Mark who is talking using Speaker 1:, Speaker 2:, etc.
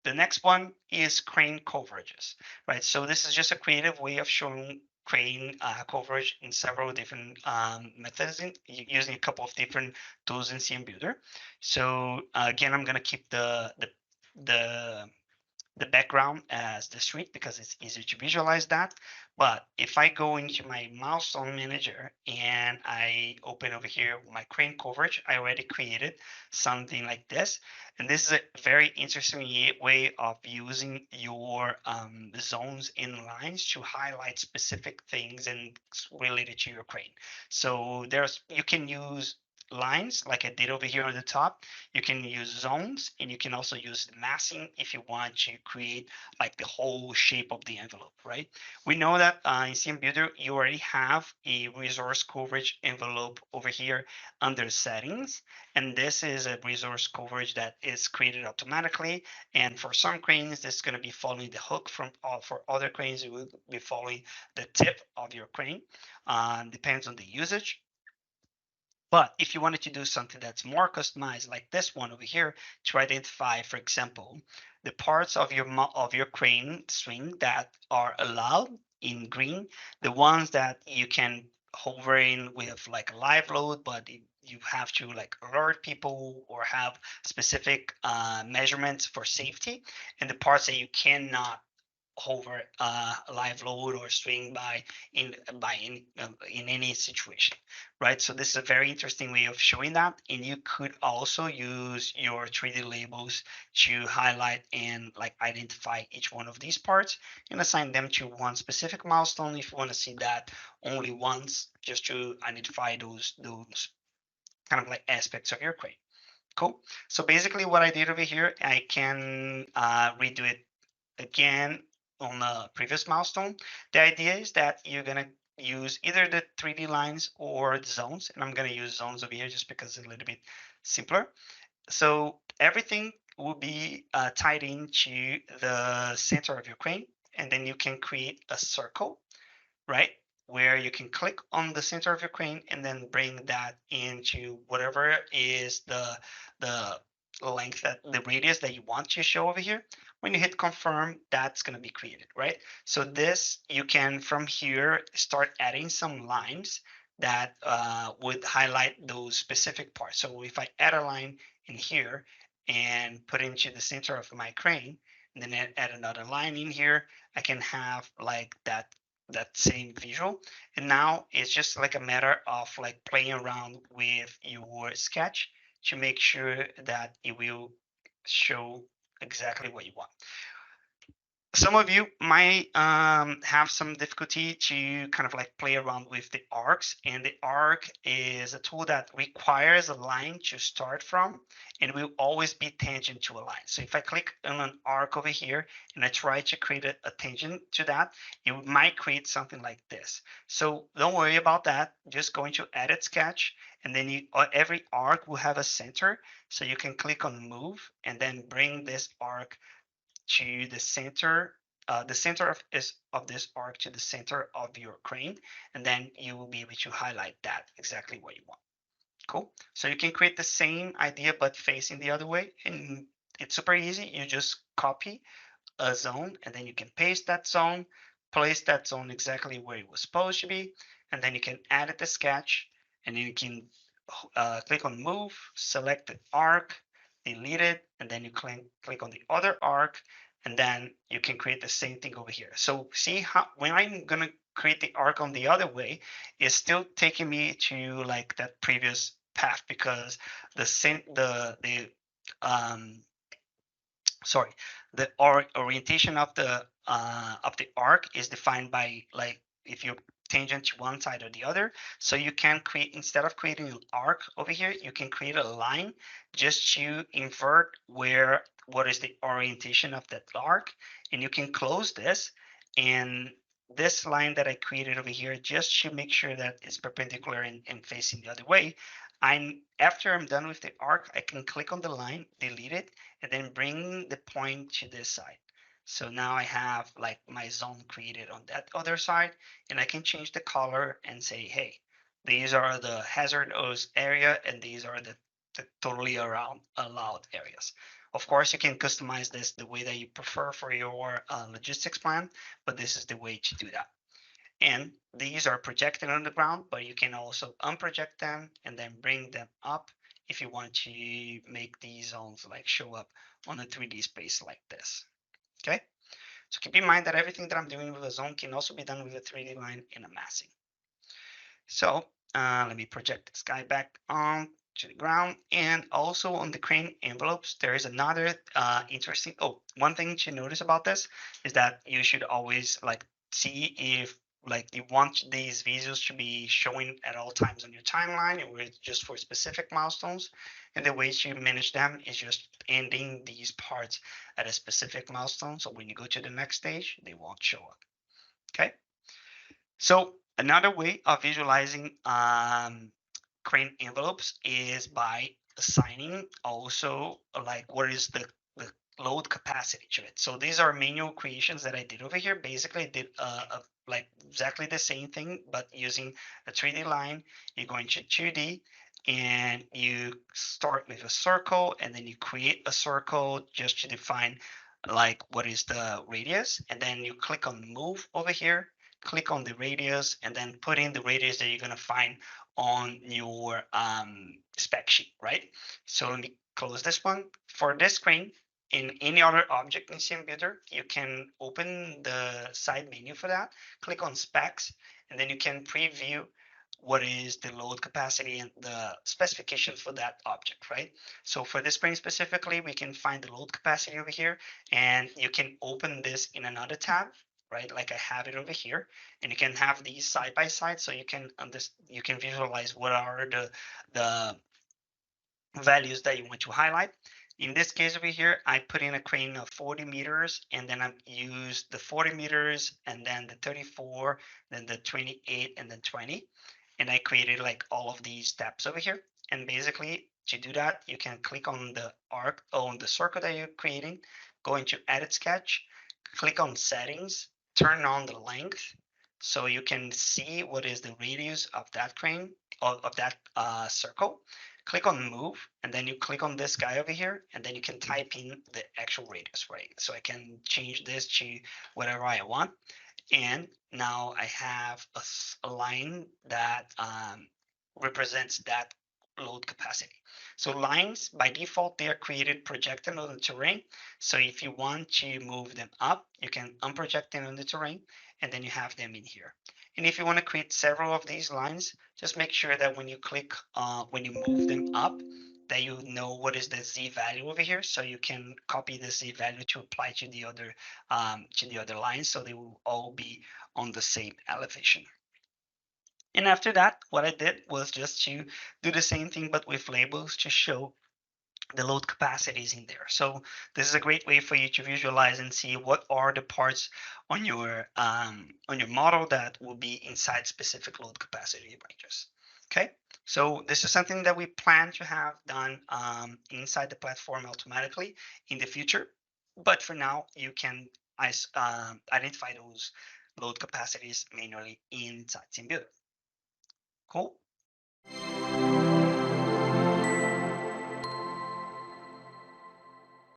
Speaker 1: the next one is crane coverages, right? So this is just a creative way of showing crane coverage in several different methods using a couple of different tools in cmBuilder. So again, I'm going to keep the the background as the street because it's easier to visualize that. But if I go into my milestone manager and I open over here my crane coverage, I already created something like this. And this is a very interesting way of using your zones and lines to highlight specific things and related to your crane. So you can use lines like I did over here on the top. You can use zones and you can also use massing if you want to create like the whole shape of the envelope, right? We know that in cmBuilder, you already have a resource coverage envelope over here under settings. And this is a resource coverage that is created automatically. And for some cranes, this is going to be following the hook for other cranes, it will be following the tip of your crane. Depends on the usage. But if you wanted to do something that's more customized, like this one over here, to identify, for example, the parts of your crane swing that are allowed in green, the ones that you can hover in with like a live load, but you have to like alert people or have specific measurements for safety, and the parts that you cannot hover live load or swing in any situation, right? So this is a very interesting way of showing that, and you could also use your 3D labels to highlight and like identify each one of these parts and assign them to one specific milestone if you want to see that only once, just to identify those kind of like aspects of your crane. Cool. So basically what I did over here, I can redo it again on the previous milestone. The idea is that you're gonna use either the 3D lines or the zones, and I'm gonna use zones over here just because it's a little bit simpler. So everything will be tied into the center of your crane, and then you can create a circle, right? Where you can click on the center of your crane and then bring that into whatever is the length, that the radius that you want to show over here. When you hit confirm, that's going to be created, right? So this, you can from here start adding some lines that would highlight those specific parts. So if I add a line in here and put into the center of my crane, and then add another line in here, I can have like that same visual. And now it's just like a matter of like playing around with your sketch to make sure that it will show exactly what you want. Some of you might have some difficulty to kind of like play around with the arcs, and the arc is a tool that requires a line to start from and will always be tangent to a line. So if I click on an arc over here and I try to create a tangent to that, it might create something like this. So don't worry about that. Just go into edit sketch, and then every arc will have a center, so you can click on move and then bring this arc to the center of this arc to the center of your crane, and then you will be able to highlight that exactly what you want. Cool. So you can create the same idea but facing the other way, and it's super easy. You just copy a zone, and then you can paste that zone, place that zone exactly where it was supposed to be, and then you can edit the sketch, and then you can click on move, select the arc, delete it, and then you click on the other arc, and then you can create the same thing over here. So see how when I'm gonna create the arc on the other way, it's still taking me to like that previous path because the um sorry, the orientation of the arc is defined by like if you tangent to one side or the other. So you can create, instead of creating an arc over here, you can create a line just to invert where what is the orientation of that arc, and you can close this, and this line that I created over here, just to make sure that it's perpendicular and facing the other way. After I'm done with the arc, I can click on the line, delete it, and then bring the point to this side. So now I have like my zone created on that other side, and I can change the color and say, hey, these are the hazardous area and these are the totally around allowed areas. Of course, you can customize this the way that you prefer for your logistics plan, but this is the way to do that. And these are projected on the ground, but you can also unproject them and then bring them up if you want to make these zones like show up on a 3D space like this. Okay, so keep in mind that everything that I'm doing with a zone can also be done with a 3D line in a massing. So let me project this guy back on to the ground. And also on the crane envelopes, there is another interesting, oh, one thing to notice about this is that you should always like see if like you want these visuals to be showing at all times on your timeline or it's just for specific milestones. And the way to manage them is just ending these parts at a specific milestone. So when you go to the next stage, they won't show up. Okay. So another way of visualizing crane envelopes is by assigning also like what is the load capacity to it. So these are manual creations that I did over here. Basically, I did like exactly the same thing, but using a 3D line. You go into 2D and you start with a circle and then you create a circle just to define like what is the radius. And then you click on move over here, click on the radius, and then put in the radius that you're going to find on your spec sheet, right? So let me close this one. For this screen, in any other object in cmBuilder, you can open the side menu for that, click on specs, and then you can preview what is the load capacity and the specifications for that object, right? So for this screen specifically, we can find the load capacity over here, and you can open this in another tab, right? Like I have it over here, and you can have these side by side, so you can visualize what are the values that you want to highlight. In this case over here, I put in a crane of 40 meters and then I used the 40 meters and then the 34, then the 28 and then 20. And I created like all of these steps over here. And basically to do that, you can click on the arc on the circle that you're creating, go into edit sketch, click on settings, turn on the length so you can see what is the radius of that crane of that circle. Click on move and then you click on this guy over here and then you can type in the actual radius, right? So I can change this to whatever I want. And now I have a line that represents that load capacity. So lines by default, they are created projected on the terrain. So if you want to move them up, you can unproject them on the terrain and then you have them in here. And if you want to create several of these lines, just make sure that when you click, when you move them up, that you know what is the Z value over here. So you can copy the Z value to apply to the other lines. So they will all be on the same elevation. And after that, what I did was just to do the same thing, but with labels to show the load capacities in there. So this is a great way for you to visualize and see what are the parts on your model that will be inside specific load capacity ranges. Okay, so this is something that we plan to have done inside the platform automatically in the future. But for now, you can identify those load capacities manually inside cmBuilder. Cool.